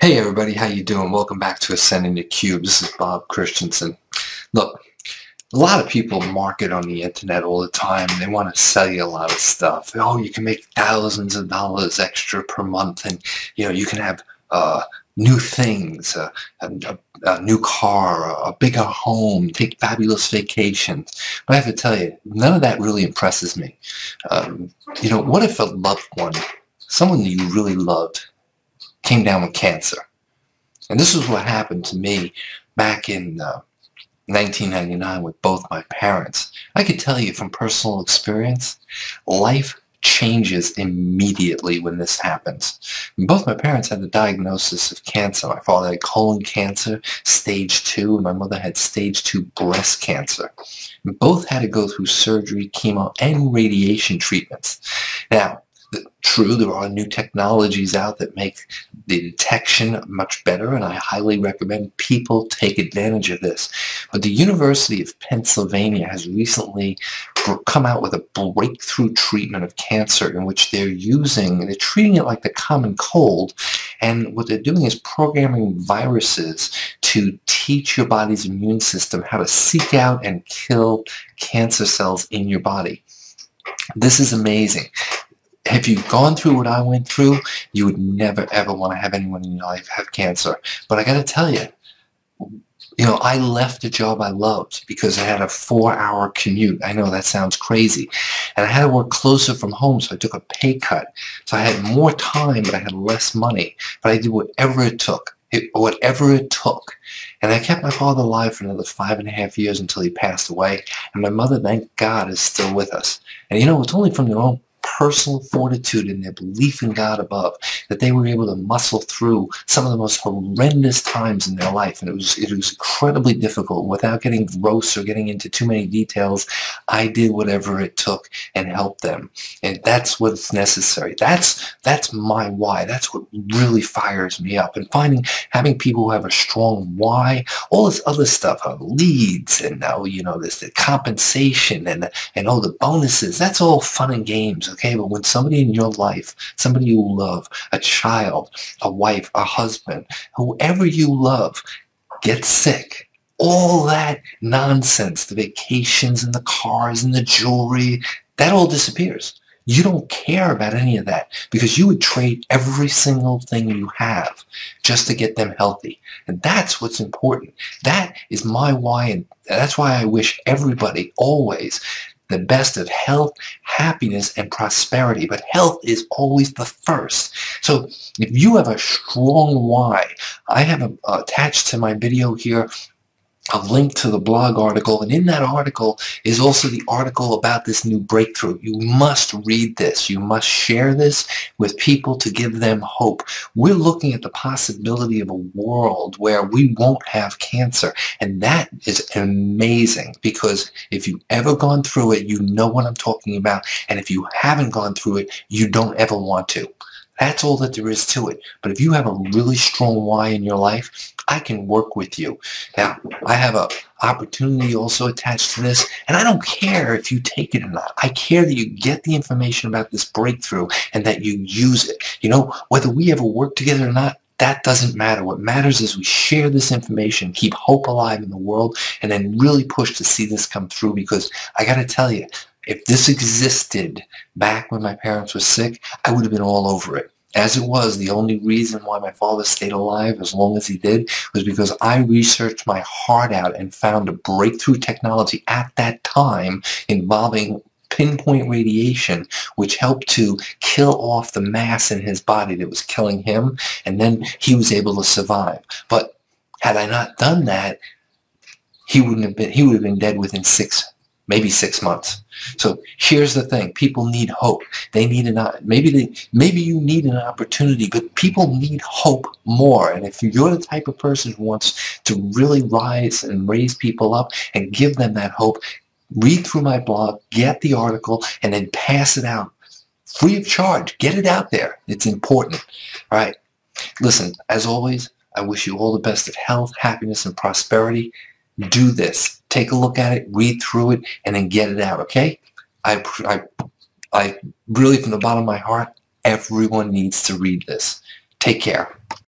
Hey everybody, how you doing? Welcome back to Ascending the Cube. This is Bob Christensen. Look, a lot of people market on the internet all the time. They want to sell you a lot of stuff. Oh, you can make thousands of dollars extra per month, and you can have new things, a new car, a bigger home, take fabulous vacations. But I have to tell you, none of that really impresses me. What if a loved one, someone that you really loved, came down with cancer? And this is what happened to me back in 1999 with both my parents. I could tell you from personal experience, life changes immediately when this happens. Both my parents had the diagnosis of cancer. My father had colon cancer, stage 2, and my mother had stage 2 breast cancer. Both had to go through surgery, chemo, and radiation treatments. Now, true, there are new technologies out that make the detection much better, and I highly recommend people take advantage of this. But the University of Pennsylvania has recently come out with a breakthrough treatment of cancer in which they're treating it like the common cold, and what they're doing is programming viruses to teach your body's immune system how to seek out and kill cancer cells in your body. This is amazing. If you've gone through what I went through, you would never ever want to have anyone in your life have cancer. But I got to tell you, I left a job I loved because I had a 4-hour commute. I know that sounds crazy. And I had to work closer from home, so I took a pay cut. So I had more time, but I had less money. But I did whatever it took. And I kept my father alive for another 5.5 years until he passed away. And my mother, thank God, is still with us. And it's only from their own personal fortitude and their belief in God above that they were able to muscle through some of the most horrendous times in their life. And it was incredibly difficult. Without getting gross or getting into too many details, I did whatever it took and helped them. And that's what's necessary. That's my why. That's what really fires me up. And having people who have a strong why, all this other stuff, leads, and now there's the compensation and all the bonuses. That's all fun and games. Okay, but when somebody in your life, somebody you love, a child, a wife, a husband, whoever you love, gets sick, all that nonsense, the vacations and the cars and the jewelry, that all disappears. You don't care about any of that because you would trade every single thing you have just to get them healthy. And that's what's important. That is my why, and that's why I wish everybody always the best of health, happiness, and prosperity. But health is always the first. So if you have a strong why, I have attached to my video here a link to the blog article, and in that article is also the article about this new breakthrough. You must read this. You must share this with people to give them hope. We're looking at the possibility of a world where we won't have cancer, and that is amazing because if you've ever gone through it, you know what I'm talking about, and if you haven't gone through it, you don't ever want to. That's all that there is to it. But if you have a really strong why in your life, I can work with you. Now, I have an opportunity also attached to this, and I don't care if you take it or not. I care that you get the information about this breakthrough and that you use it. Whether we ever work together or not, that doesn't matter. What matters is we share this information, keep hope alive in the world, and then really push to see this come through, because I got to tell you, if this existed back when my parents were sick, I would have been all over it. As it was, the only reason why my father stayed alive as long as he did was because I researched my heart out and found a breakthrough technology at that time involving pinpoint radiation, which helped to kill off the mass in his body that was killing him, and then he was able to survive. But had I not done that, he would have been dead within maybe 6 months. So here's the thing: people need hope. They need maybe you need an opportunity, but people need hope more. And if you're the type of person who wants to really rise and raise people up and give them that hope, read through my blog, get the article, and then pass it out free of charge. Get it out there. It's important. All right. Listen, as always, I wish you all the best of health, happiness, and prosperity. Do this. Take a look at it, read through it, and then get it out, okay? I really, from the bottom of my heart, everyone needs to read this. Take care.